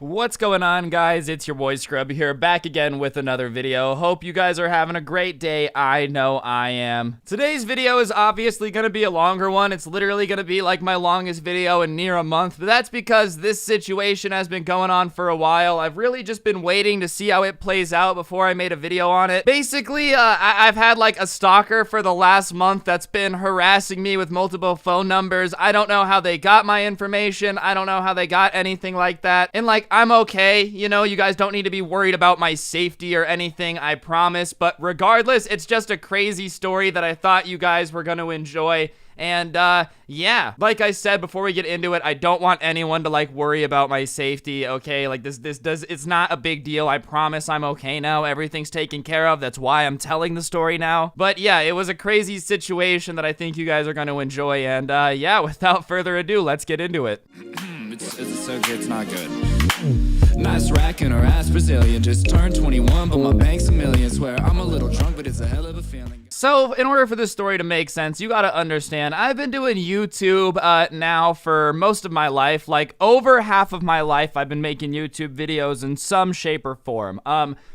What's going on, guys? It's your boy Scrub here, back again with another video. Hope you guys are having a great day. I know I am. Today's video is obviously going to be a longer one. It's literally going to be like my longest video in near a month, but that's because this situation has been going on for a while. I've really just been waiting to see how it plays out before I made a video on it. Basically, I've had like a stalker for the last month that's been harassing me with multiple phone numbers. I don't know how they got my information. I don't know how they got anything like that. And like, I'm okay, you know, you guys don't need to be worried about my safety or anything, I promise, but regardless, it's just a crazy story that I thought you guys were gonna enjoy. And, yeah, like I said before we get into it, I don't want anyone to, like, worry about my safety, okay? Like, it's not a big deal. I promise I'm okay now. Everything's taken care of. That's why I'm telling the story now. But, yeah, it was a crazy situation that I think you guys are going to enjoy. And, yeah, without further ado, let's get into it. It's so good, it's not good. Nice rack and her ass Brazilian. Just turned 21, but my bank's a million. Swear I'm a little drunk, but it's a hell of a feeling. So, in order for this story to make sense, you gotta understand, I've been doing YouTube now for most of my life. Like, over half of my life, I've been making YouTube videos in some shape or form.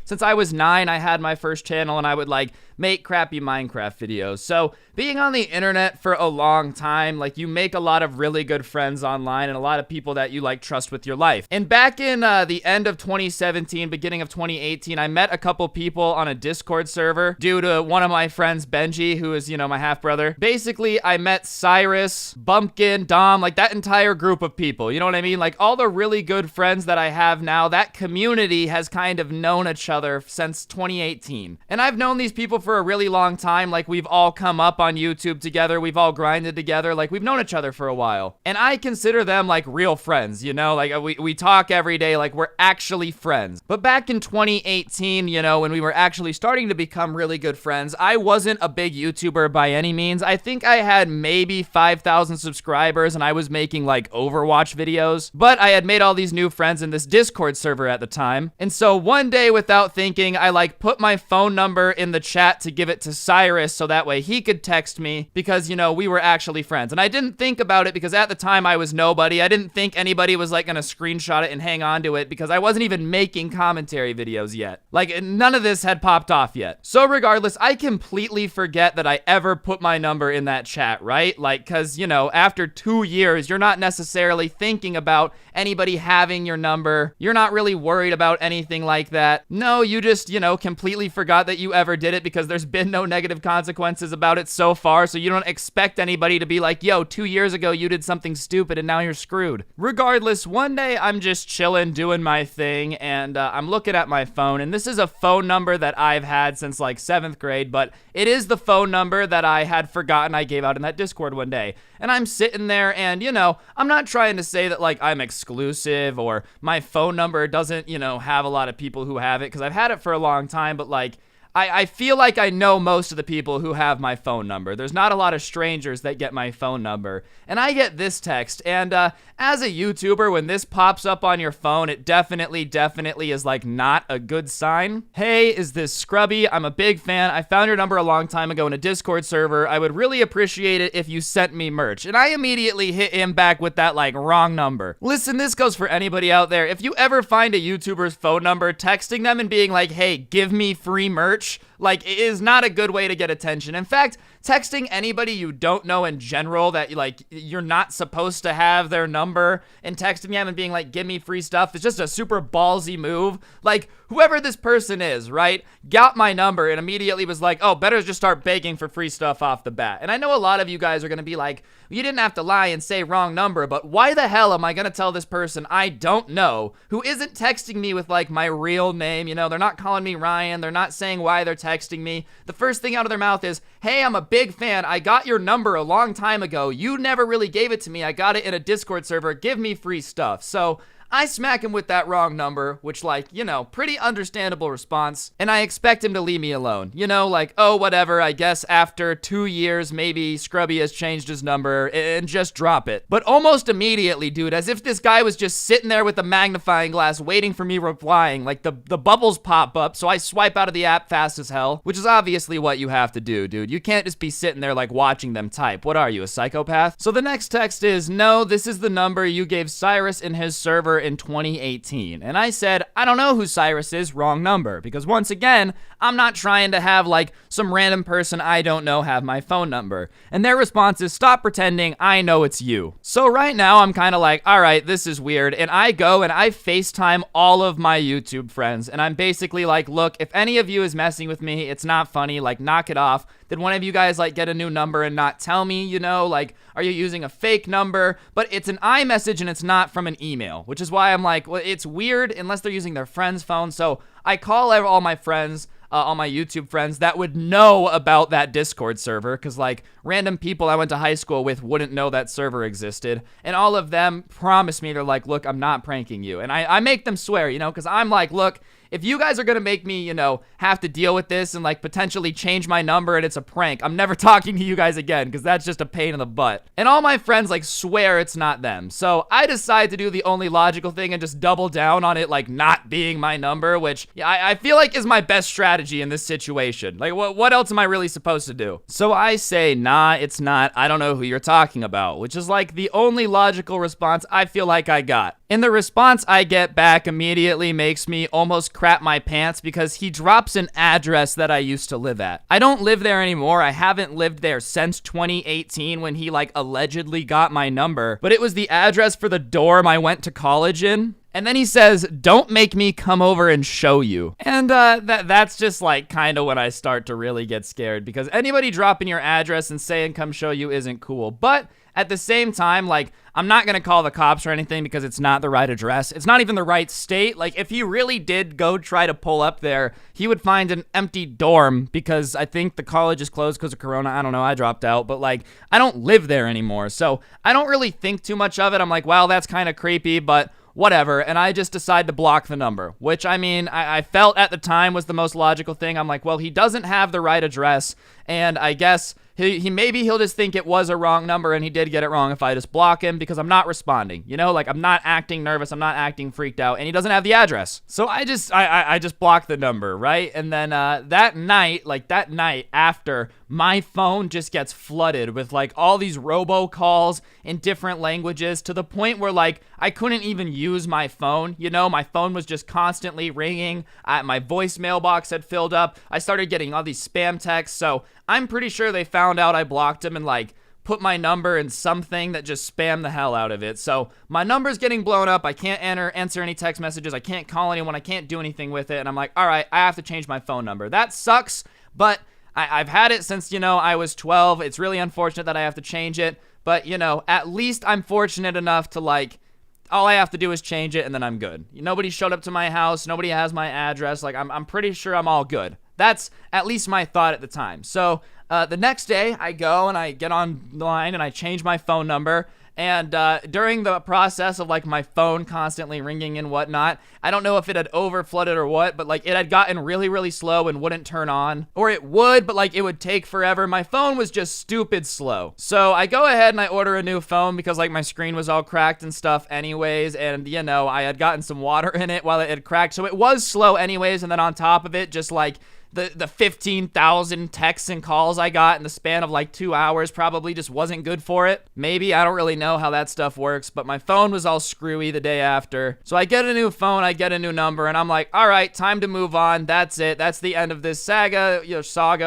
Since I was 9, I had my first channel, and I would, like, make crappy Minecraft videos. So, being on the internet for a long time, like, you make a lot of really good friends online, and a lot of people that you, like, trust with your life. And back in the end of 2017, beginning of 2018, I met a couple people on a Discord server due to one of my friends, Benji, who is, you know, my half-brother. Basically, I met Cyrus, Bumpkin, Dom, like that entire group of people, you know what I mean? Like all the really good friends that I have now, that community has kind of known each other since 2018. And I've known these people for a really long time, like we've all come up on YouTube together, we've all grinded together, like we've known each other for a while. And I consider them like real friends, you know? Like we talk every day, like we're actually friends. But back in 2018, you know, when we were actually starting to become really good friends, I wasn't a big YouTuber by any means. I think I had maybe 5,000 subscribers and I was making like Overwatch videos, but I had made all these new friends in this Discord server at the time. And so one day without thinking, I like put my phone number in the chat to give it to Cyrus so that way he could text me because, you know, we were actually friends. And I didn't think about it because at the time I was nobody. I didn't think anybody was like gonna screenshot it and hang on to it because I wasn't even making commentary videos yet. Like none of this had popped off yet. So regardless, I completely forget that I ever put my number in that chat, right? Like, cause, you know, after 2 years, you're not necessarily thinking about anybody having your number. You're not really worried about anything like that. No, you just, you know, completely forgot that you ever did it because there's been no negative consequences about it so far, so you don't expect anybody to be like, yo, 2 years ago you did something stupid and now you're screwed. Regardless, one day I'm just chilling, doing my thing, and I'm looking at my phone, and this is a phone number that I've had since like 7th grade, but it is the phone number that I had forgotten I gave out in that Discord one day. And I'm sitting there and, you know, I'm not trying to say that like I'm exclusive or my phone number doesn't, you know, have a lot of people who have it because I've had it for a long time, but like I feel like I know most of the people who have my phone number. There's not a lot of strangers that get my phone number. And I get this text, and as a YouTuber, when this pops up on your phone, it definitely is like not a good sign. Hey, is this Scrubby? I'm a big fan. I found your number a long time ago in a Discord server. I would really appreciate it if you sent me merch. And I immediately hit him back with that like wrong number. Listen, this goes for anybody out there. If you ever find a YouTuber's phone number, texting them and being like, hey, give me free merch, like, it is not a good way to get attention. In fact, texting anybody you don't know in general that, like, you're not supposed to have their number and texting them and being like, give me free stuff is just a super ballsy move. Like, whoever this person is, right, got my number and immediately was like, oh, better just start begging for free stuff off the bat. And I know a lot of you guys are going to be like, you didn't have to lie and say wrong number, but why the hell am I going to tell this person I don't know who isn't texting me with, like, my real name? You know, they're not calling me Ryan. They're not saying why they're texting me. The first thing out of their mouth is, hey, I'm a big fan. I got your number a long time ago. You never really gave it to me. I got it in a Discord server. Give me free stuff. So I smack him with that wrong number, which, like, you know, pretty understandable response, and I expect him to leave me alone. You know, like, oh, whatever, I guess after 2 years, maybe Scrubby has changed his number, and just drop it. But almost immediately, dude, as if this guy was just sitting there with a magnifying glass waiting for me replying, like, the bubbles pop up, so I swipe out of the app fast as hell, which is obviously what you have to do, dude. You can't just be sitting there, like, watching them type. What are you, a psychopath? So the next text is, no, this is the number you gave Cyrus in his server in 2018. And I said, I don't know who Cyrus is, wrong number. Because once again, I'm not trying to have like some random person I don't know have my phone number. And their response is, stop pretending, I know it's you. So right now I'm kind of like, all right, this is weird. And I go and I FaceTime all of my YouTube friends. And I'm basically like, look, if any of you is messing with me, it's not funny, like knock it off. Did one of you guys like get a new number and not tell me, you know, like, are you using a fake number? But it's an iMessage and it's not from an email, which is why I'm like, well, it's weird unless they're using their friend's phone. So I call all my friends, all my YouTube friends that would know about that Discord server, because like random people I went to high school with wouldn't know that server existed, and all of them promise me, they're like, look, I'm not pranking you. And I make them swear, you know, because I'm like, look, if you guys are gonna make me, you know, have to deal with this and like potentially change my number and it's a prank, I'm never talking to you guys again, because that's just a pain in the butt. And all my friends like swear it's not them. So I decide to do the only logical thing and just double down on it like not being my number, which I feel like is my best strategy in this situation. Like what else am I really supposed to do? So I say, nah, it's not. I don't know who you're talking about, which is like the only logical response I feel like I got. And the response I get back immediately makes me almost crap my pants, because he drops an address that I used to live at. I don't live there anymore. I haven't lived there since 2018 when he like allegedly got my number, but it was the address for the dorm I went to college in. And then he says, don't make me come over and show you. And that's just like kind of when I start to really get scared, because anybody dropping your address and saying come show you isn't cool. But at the same time, like, I'm not gonna call the cops or anything because it's not the right address. It's not even the right state. Like, if he really did go try to pull up there, he would find an empty dorm, because I think the college is closed because of Corona. I don't know, I dropped out, but like, I don't live there anymore. So I don't really think too much of it. I'm like, wow, that's kind of creepy, but whatever. And I just decide to block the number, which I mean, I felt at the time was the most logical thing. I'm like, well, he doesn't have the right address, and I guess maybe he'll just think it was a wrong number, and he did get it wrong if I just block him, because I'm not responding, you know, like I'm not acting nervous, I'm not acting freaked out, and he doesn't have the address. So I just blocked the number, right? And then that night after, my phone just gets flooded with like all these robocalls in different languages, to the point where like I couldn't even use my phone, you know, my phone was just constantly ringing, my voicemail box had filled up, I started getting all these spam texts. So I'm pretty sure they found out I blocked him and like put my number in something that just spammed the hell out of it. So my number's getting blown up. I can't answer any text messages. I can't call anyone. I can't do anything with it. And I'm like, all right, I have to change my phone number. That sucks, but I've had it since, you know, I was 12. It's really unfortunate that I have to change it, but, you know, at least I'm fortunate enough to like, all I have to do is change it and then I'm good. Nobody showed up to my house. Nobody has my address. Like, I'm pretty sure I'm all good. That's at least my thought at the time. So the next day I go and I get online and I change my phone number. And during the process of like my phone constantly ringing and whatnot, I don't know if it had over flooded or what, but like it had gotten really, really slow and wouldn't turn on. Or it would, but like it would take forever. My phone was just stupid slow. So I go ahead and I order a new phone because like my screen was all cracked and stuff anyways. And you know, I had gotten some water in it while it had cracked. So it was slow anyways. And then on top of it, just like the 15,000 texts and calls I got in the span of like 2 hours probably just wasn't good for it. Maybe, I don't really know how that stuff works, but my phone was all screwy the day after. So I get a new phone, I get a new number, and I'm like, all right, time to move on. That's it. That's the end of this saga,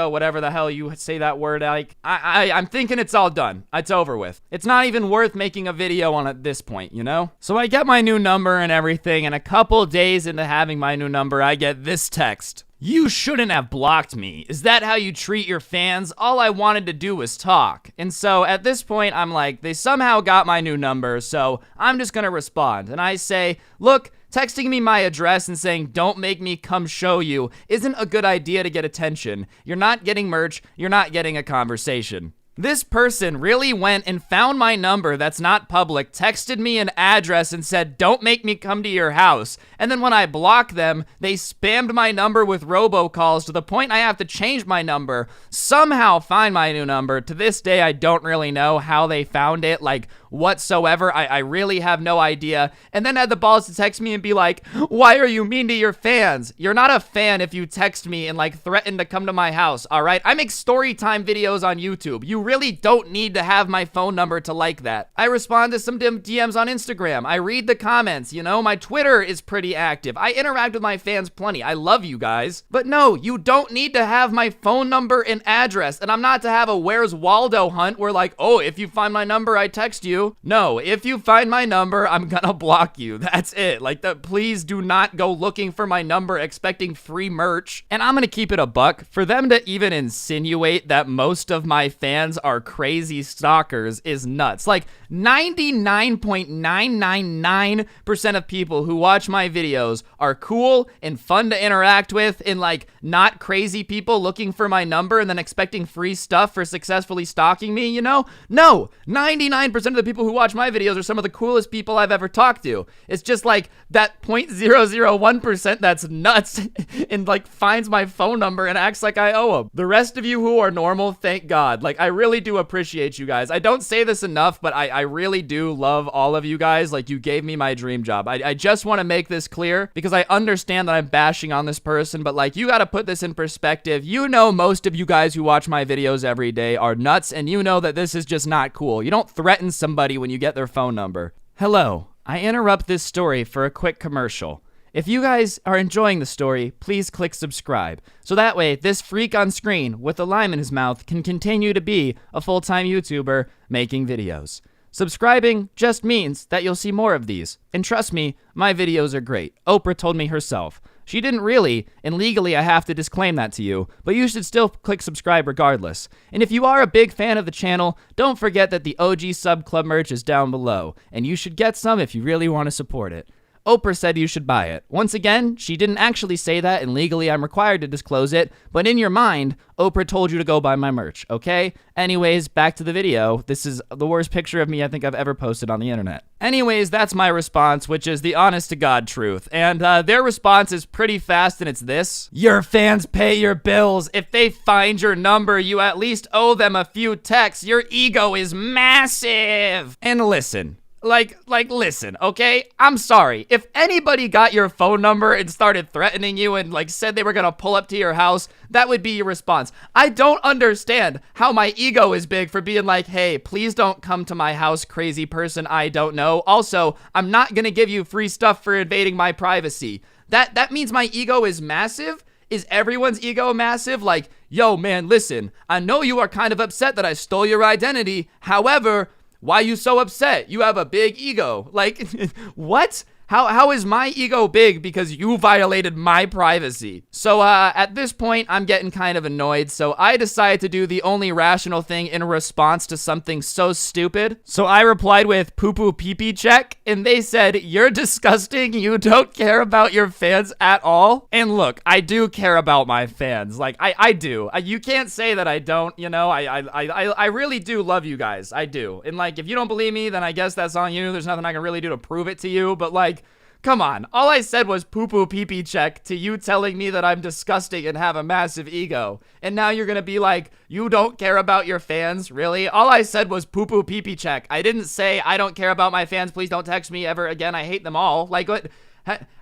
whatever the hell you say that word. Like, I'm thinking it's all done. It's over with. It's not even worth making a video on at this point, you know? So I get my new number and everything, and a couple days into having my new number, I get this text. You shouldn't have blocked me. Is that how you treat your fans? All I wanted to do was talk. And so at this point, I'm like, they somehow got my new number, so I'm just gonna respond. And I say, look, texting me my address and saying, don't make me come show you, isn't a good idea to get attention. You're not getting merch, you're not getting a conversation. This person really went and found my number that's not public, texted me an address and said, don't make me come to your house. And then when I blocked them, they spammed my number with robocalls to the point I have to change my number, somehow find my new number. To this day, I don't really know how they found it, like, whatsoever. I really have no idea. And then had the balls to text me and be like, why are you mean to your fans? You're not a fan if you text me and like threaten to come to my house, all right? I make story time videos on YouTube. You really don't need to have my phone number to like that. I respond to some DMs on Instagram. I read the comments, you know, my Twitter is pretty active. I interact with my fans plenty. I love you guys. But no, you don't need to have my phone number and address. And I'm not to have a Where's Waldo hunt where like, oh, if you find my number, I text you. No, if you find my number, I'm gonna block you. That's it. Like, please do not go looking for my number expecting free merch. And I'm gonna keep it a buck. For them to even insinuate that most of my fans are crazy stalkers is nuts. Like, 99.999% of people who watch my videos are cool and fun to interact with and like not crazy people looking for my number and then expecting free stuff for successfully stalking me, you know? No, 99% of the people who watch my videos are some of the coolest people I've ever talked to. It's just like that 0.001% that's nuts and like finds my phone number and acts like I owe them. The rest of you who are normal, thank God. Like, I really do appreciate you guys. I don't say this enough, but I really do love all of you guys. Like, you gave me my dream job. I just want to make this clear because I understand that I'm bashing on this person, but like, you got to put this in perspective. You know, most of you guys who watch my videos every day are nuts, and you know that this is just not cool. You don't threaten somebody when you get their phone number. Hello, I interrupt this story for a quick commercial. If you guys are enjoying the story, please click subscribe. So that way, this freak on screen with a lime in his mouth can continue to be a full-time YouTuber making videos. Subscribing just means that you'll see more of these. And trust me, my videos are great. Oprah told me herself. She didn't really, and legally I have to disclaim that to you, but you should still click subscribe regardless. And if you are a big fan of the channel, don't forget that the OG Sub Club merch is down below, and you should get some if you really want to support it. Oprah said you should buy it. Once again, she didn't actually say that, and legally I'm required to disclose it, but in your mind, Oprah told you to go buy my merch, okay? Anyways, back to the video. This is the worst picture of me I think I've ever posted on the internet. Anyways, that's my response, which is the honest-to-God truth. And their response is pretty fast, and it's this. Your fans pay your bills. If they find your number, you at least owe them a few texts. Your ego is massive. And listen. Listen, okay? I'm sorry. If anybody got your phone number and started threatening you and, like, said they were gonna pull up to your house, that would be your response. I don't understand how my ego is big for being like, hey, please don't come to my house, crazy person I don't know. Also, I'm not gonna give you free stuff for invading my privacy. That means my ego is massive? Is everyone's ego massive? Like, yo, man, listen, I know you are kind of upset that I stole your identity. However, why are you so upset? You have a big ego. Like, what? How is my ego big because you violated my privacy? So at this point, I'm getting kind of annoyed, so I decided to do the only rational thing in response to something so stupid. So I replied with poo-poo pee-pee check, and they said, you're disgusting, you don't care about your fans at all? And look, I do care about my fans. Like, I do. You can't say that I don't, you know? I really do love you guys. I do. And like, if you don't believe me, then I guess that's on you. There's nothing I can really do to prove it to you, but like, come on, all I said was poo-poo pee-pee check to you telling me that I'm disgusting and have a massive ego. And now you're gonna be like, you don't care about your fans? Really? All I said was poo-poo pee-pee check. I didn't say I don't care about my fans, please don't text me ever again, I hate them all. Like, what?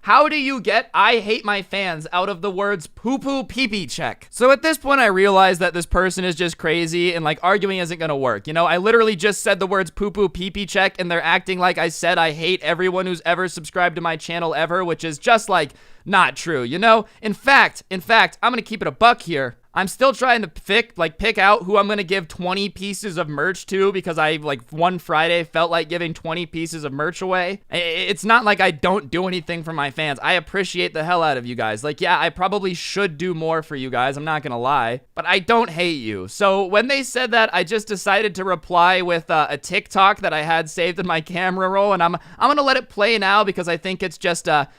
How do you get I hate my fans out of the words poo-poo pee-pee check? So at this point, I realized that this person is just crazy and like arguing isn't gonna work. You know, I literally just said the words poo-poo pee-pee check and they're acting like I said I hate everyone who's ever subscribed to my channel ever, which is just like not true, you know? In fact, I'm gonna keep it a buck here. I'm still trying to pick out who I'm gonna give 20 pieces of merch to because I, like, one Friday felt like giving 20 pieces of merch away. It's not like I don't do anything for my fans. I appreciate the hell out of you guys. Like, yeah, I probably should do more for you guys, I'm not gonna lie, but I don't hate you. So when they said that, I just decided to reply with a TikTok that I had saved in my camera roll, and I'm gonna let it play now because I think it's just a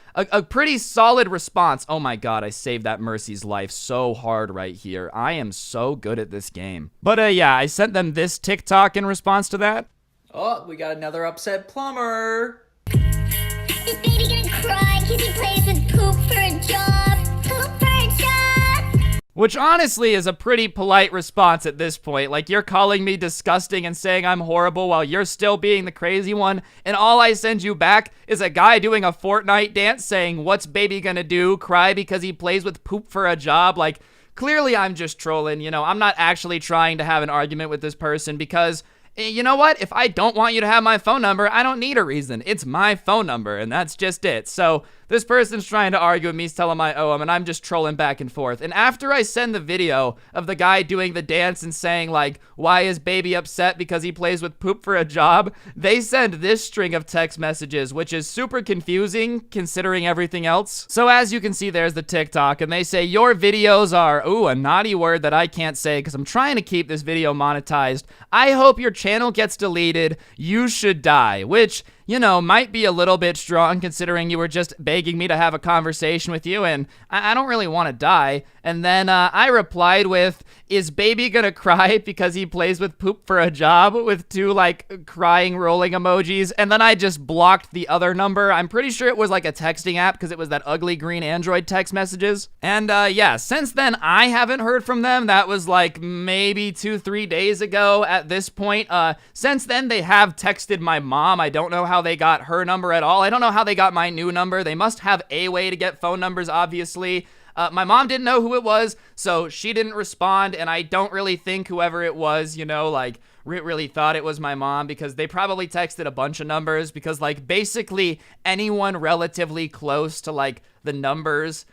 pretty solid response. Oh my god, I saved that Mercy's life so hard right here. I am so good at this game. But yeah, I sent them this TikTok in response to that. Oh, we got another upset plumber. Is baby gonna cry because he plays with poop for a job? Poop for a job! Which honestly is a pretty polite response at this point. Like, you're calling me disgusting and saying I'm horrible while you're still being the crazy one, and all I send you back is a guy doing a Fortnite dance saying, what's baby gonna do? Cry because he plays with poop for a job? Like, clearly I'm just trolling. You know, I'm not actually trying to have an argument with this person because you know what? If I don't want you to have my phone number, I don't need a reason. It's my phone number, and that's just it. So this person's trying to argue with me, telling I owe him, and I'm just trolling back and forth. And after I send the video of the guy doing the dance and saying, like, why is baby upset because he plays with poop for a job, they send this string of text messages, which is super confusing considering everything else. So as you can see, there's the TikTok, and they say, your videos are, ooh, a naughty word that I can't say because I'm trying to keep this video monetized. I hope your channel gets deleted. You should die, which, you know, might be a little bit strong considering you were just begging me to have a conversation with you, and I don't really want to die. And then I replied with, is baby gonna cry because he plays with poop for a job, with 2 like crying rolling emojis, and then I just blocked the other number. I'm pretty sure it was like a texting app because it was that ugly green Android text messages. And yeah, since then I haven't heard from them. That was like maybe 2-3 days ago at this point. Since then they have texted my mom. I don't know how they got her number at all. I don't know how they got my new number. They must have a way to get phone numbers, obviously. My mom didn't know who it was, so she didn't respond, and I don't really think whoever it was, you know, like, really thought it was my mom, because they probably texted a bunch of numbers, because, like, basically anyone relatively close to, like, the numbers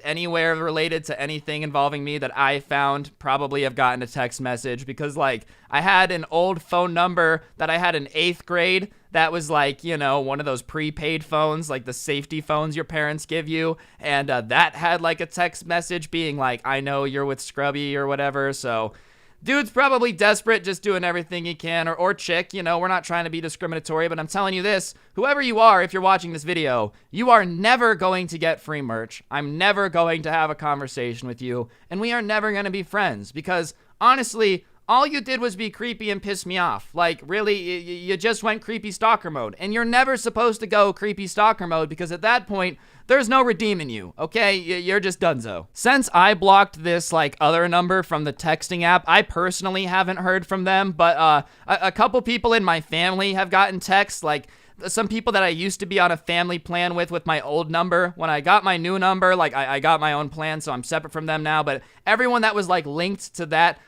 anywhere related to anything involving me that I found probably have gotten a text message, because, like, I had an old phone number that I had in 8th grade that was like, you know, one of those prepaid phones, like the safety phones your parents give you, and that had like a text message being like, I know you're with Scrubby or whatever. So dude's probably desperate, just doing everything he can, or chick, you know, we're not trying to be discriminatory, but I'm telling you this, whoever you are, if you're watching this video, you are never going to get free merch. I'm never going to have a conversation with you, and we are never going to be friends, because honestly, all you did was be creepy and piss me off. Like, really, you just went creepy stalker mode, and you're never supposed to go creepy stalker mode, because at that point, there's no redeeming you, okay? You're just donezo. Since I blocked this, like, other number from the texting app, I personally haven't heard from them, but a couple people in my family have gotten texts, like, some people that I used to be on a family plan with my old number. When I got my new number, like, I got my own plan, so I'm separate from them now, but everyone that was, like, linked to that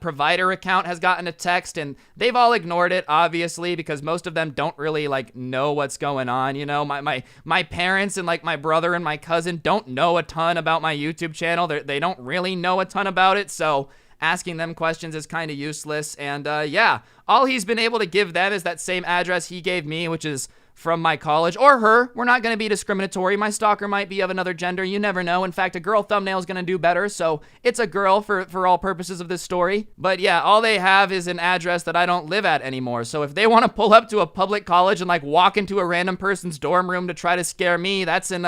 provider account has gotten a text, and they've all ignored it, obviously, because most of them don't really, like, know what's going on, you know? My parents and, like, my brother and my cousin don't know a ton about my YouTube channel. They don't really know a ton about it, so asking them questions is kind of useless. And yeah, all he's been able to give them is that same address he gave me, which is from my college, or her. We're not going to be discriminatory. My stalker might be of another gender. You never know. In fact, a girl thumbnail is going to do better, so it's a girl for all purposes of this story. But yeah, all they have is an address that I don't live at anymore. So if they want to pull up to a public college and, like, walk into a random person's dorm room to try to scare me, that's an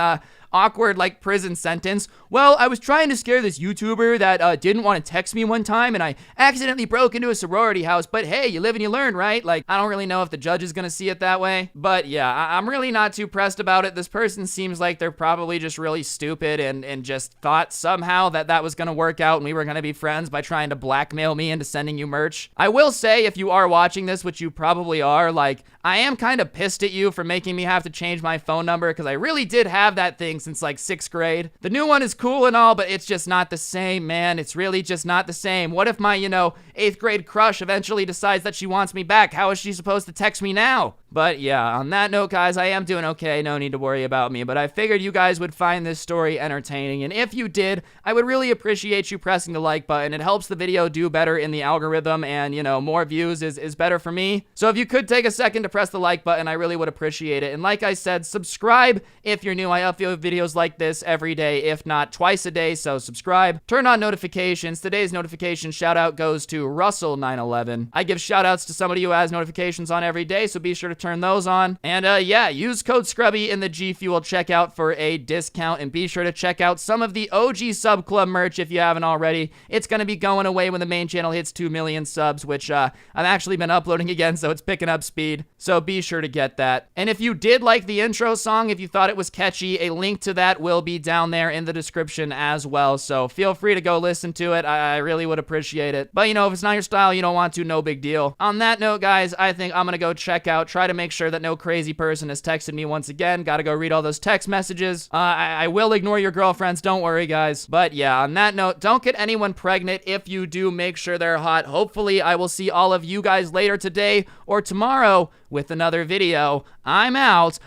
awkward, like, prison sentence. Well, I was trying to scare this YouTuber that didn't want to text me one time, and I accidentally broke into a sorority house, but hey, you live and you learn, right? Like, I don't really know if the judge is gonna see it that way, but yeah, I'm really not too pressed about it. This person seems like they're probably just really stupid and just thought somehow that was gonna work out and we were gonna be friends by trying to blackmail me into sending you merch. I will say, if you are watching this, which you probably are, like, I am kind of pissed at you for making me have to change my phone number, because I really did have that thing since, like, 6th grade. The new one is cool and all, but it's just not the same, man. It's really just not the same. What if my, you know, 8th grade crush eventually decides that she wants me back? How is she supposed to text me now? But yeah, on that note, guys, I am doing okay. No need to worry about me, but I figured you guys would find this story entertaining, and if you did, I would really appreciate you pressing the like button. It helps the video do better in the algorithm, and, you know, more views is better for me. So if you could take a second to press the like button, I really would appreciate it. And like I said, subscribe if you're new. I upload videos like this every day, if not twice a day, so subscribe. Turn on notifications. Today's notification shout out goes to Russell911. I give shout outs to somebody who has notifications on every day, so be sure to turn those on. And yeah, use code Scrubby in the G Fuel checkout for a discount, and be sure to check out some of the OG Sub Club merch if you haven't already. It's gonna be going away when the main channel hits 2 million subs, which I've actually been uploading again, so it's picking up speed. So be sure to get that. And if you did like the intro song, if you thought it was catchy, a link to that will be down there in the description as well. So feel free to go listen to it. I really would appreciate it. But, you know, if it's not your style, you don't want to, no big deal. On that note, guys, I think I'm gonna go try try to make sure that no crazy person has texted me once again. Gotta go read all those text messages. I will ignore your girlfriends, don't worry, guys. But yeah, on that note, don't get anyone pregnant. If you do, make sure they're hot. Hopefully, I will see all of you guys later today or tomorrow with another video. I'm out.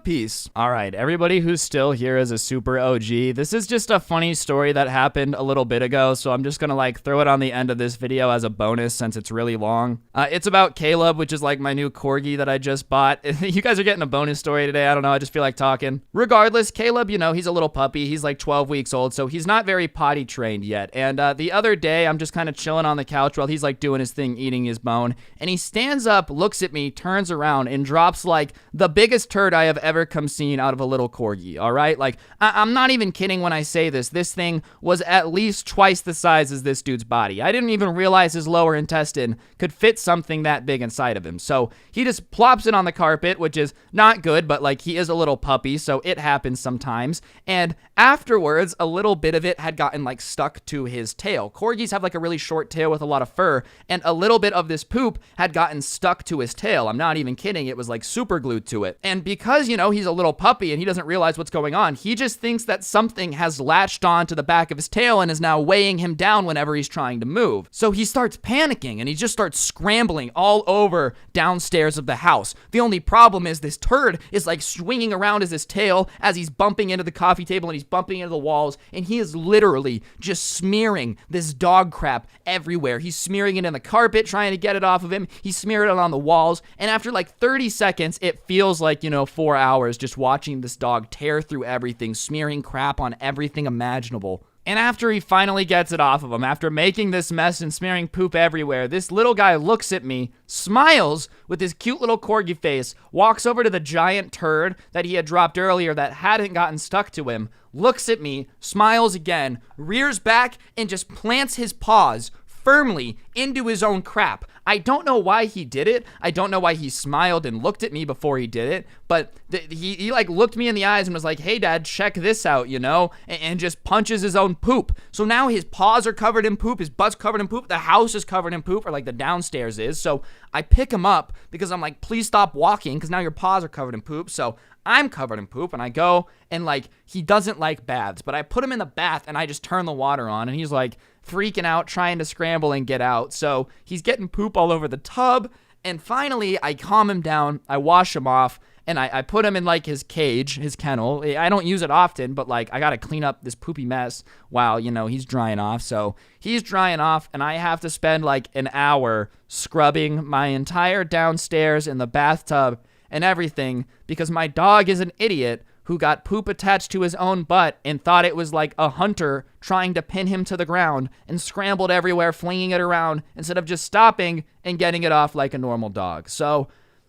Peace. All right, everybody who's still here as a super OG, this is just a funny story that happened a little bit ago, so I'm just gonna like throw it on the end of this video as a bonus since it's really long. It's about Caleb, which is like my new Corgi that I just bought. You guys are getting a bonus story today. I don't know, I just feel like talking. Regardless, Caleb, you know, he's a little puppy. He's like 12 weeks old, so he's not very potty trained yet. And the other day, I'm just kind of chilling on the couch while he's like doing his thing, eating his bone, and he stands up, looks at me, turns around, and drops like the biggest turd I have ever come seen out of a little Corgi, all right? Like, I'm not even kidding when I say this. This thing was at least twice the size as this dude's body. I didn't even realize his lower intestine could fit something that big inside of him. So he just plops it on the carpet, which is not good, but like he is a little puppy, so it happens sometimes. And afterwards, a little bit of it had gotten like stuck to his tail. Corgis have like a really short tail with a lot of fur, and a little bit of this poop had gotten stuck to his tail. I'm not even kidding. It was like super glued to it. And because, you know, he's a little puppy and he doesn't realize what's going on, he just thinks that something has latched on to the back of his tail and is now weighing him down whenever he's trying to move. So he starts panicking and he just starts scrambling all over downstairs of the house. The only problem is this turd is like swinging around his tail as he's bumping into the coffee table and he's bumping into the walls, and he is literally just smearing this dog crap everywhere. He's smearing it in the carpet, trying to get it off of him. He's smearing it on the walls, and after like 30 seconds, it feels like, you know, 4 hours just watching this dog tear through everything, smearing crap on everything imaginable. And after he finally gets it off of him, after making this mess and smearing poop everywhere, this little guy looks at me, smiles with his cute little Corgi face, walks over to the giant turd that he had dropped earlier that hadn't gotten stuck to him, looks at me, smiles again, rears back, and just plants his paws firmly into his own crap. I don't know why he did it. I don't know why he smiled and looked at me before he did it, but he like looked me in the eyes and was like, "Hey dad, check this out," you know, and just punches his own poop. So now his paws are covered in poop, his butt's covered in poop, the house is covered in poop, or like the downstairs is. So I pick him up because I'm like, "Please stop walking because now your paws are covered in poop." So I'm covered in poop, and I go, and like, he doesn't like baths, but I put him in the bath and I just turn the water on, and he's like freaking out, trying to scramble and get out. So he's getting poop all over the tub, and finally I calm him down, I wash him off, and I put him in like his cage, his kennel. I don't use it often, but like I gotta clean up this poopy mess while, you know, he's drying off. So he's drying off, and I have to spend like an hour scrubbing my entire downstairs in the bathtub and everything because my dog is an idiot who got poop attached to his own butt and thought it was like a hunter trying to pin him to the ground and scrambled everywhere, flinging it around instead of just stopping and getting it off like a normal dog. So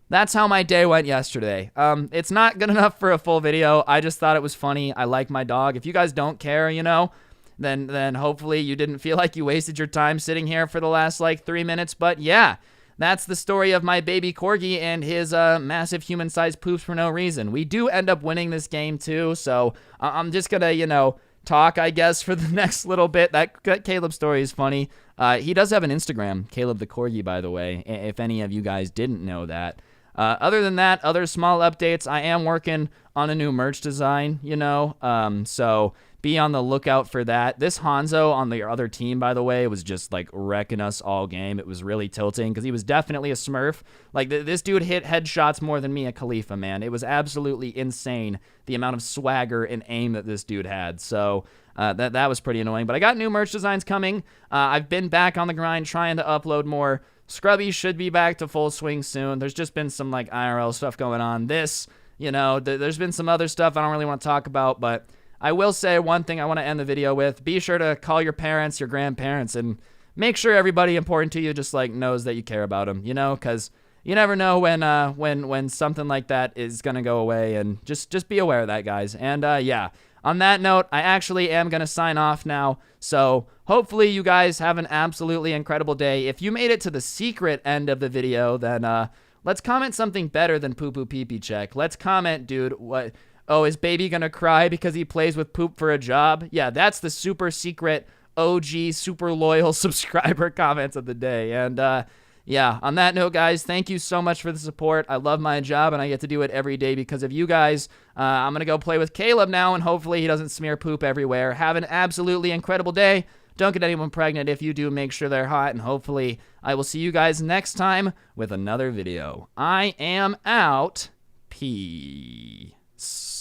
that's how my day went yesterday. It's not good enough for a full video. I just thought it was funny. I like my dog. If you guys don't care, you know, then hopefully you didn't feel like you wasted your time sitting here for the last like 3 minutes. But yeah, that's the story of my baby Corgi and his massive human-sized poops for no reason. We do end up winning this game too, so I'm just gonna, you know, talk, I guess, for the next little bit. That Caleb story is funny. He does have an Instagram, Caleb the Corgi, by the way, if any of you guys didn't know that. Other than that, other small updates, I am working on a new merch design, you know, so be on the lookout for that. This Hanzo on the other team, by the way, was just like wrecking us all game. It was really tilting because he was definitely a smurf. Like this dude hit headshots more than me at Khalifa, man. It was absolutely insane the amount of swagger and aim that this dude had. So that was pretty annoying. But I got new merch designs coming. I've been back on the grind trying to upload more. Scrubby should be back to full swing soon. There's just been some like IRL stuff going on. This, you know, there's been some other stuff I don't really want to talk about, but I will say one thing I want to end the video with. Be sure to call your parents, your grandparents, and make sure everybody important to you just like knows that you care about them, you know, because you never know when something like that is going to go away, and just be aware of that, guys. And yeah, on that note, I actually am going to sign off now, so hopefully you guys have an absolutely incredible day. If you made it to the secret end of the video, then let's comment something better than poo poo pee pee check. Let's comment, dude, what... Oh, is baby gonna cry because he plays with poop for a job? Yeah, that's the super secret OG super loyal subscriber comments of the day. And Yeah, on that note, guys, thank you so much for the support. I love my job, and I get to do it every day because of you guys. I'm going to go play with Caleb now, and hopefully he doesn't smear poop everywhere. Have an absolutely incredible day. Don't get anyone pregnant. If you do, make sure they're hot, and hopefully I will see you guys next time with another video. I am out. Peace.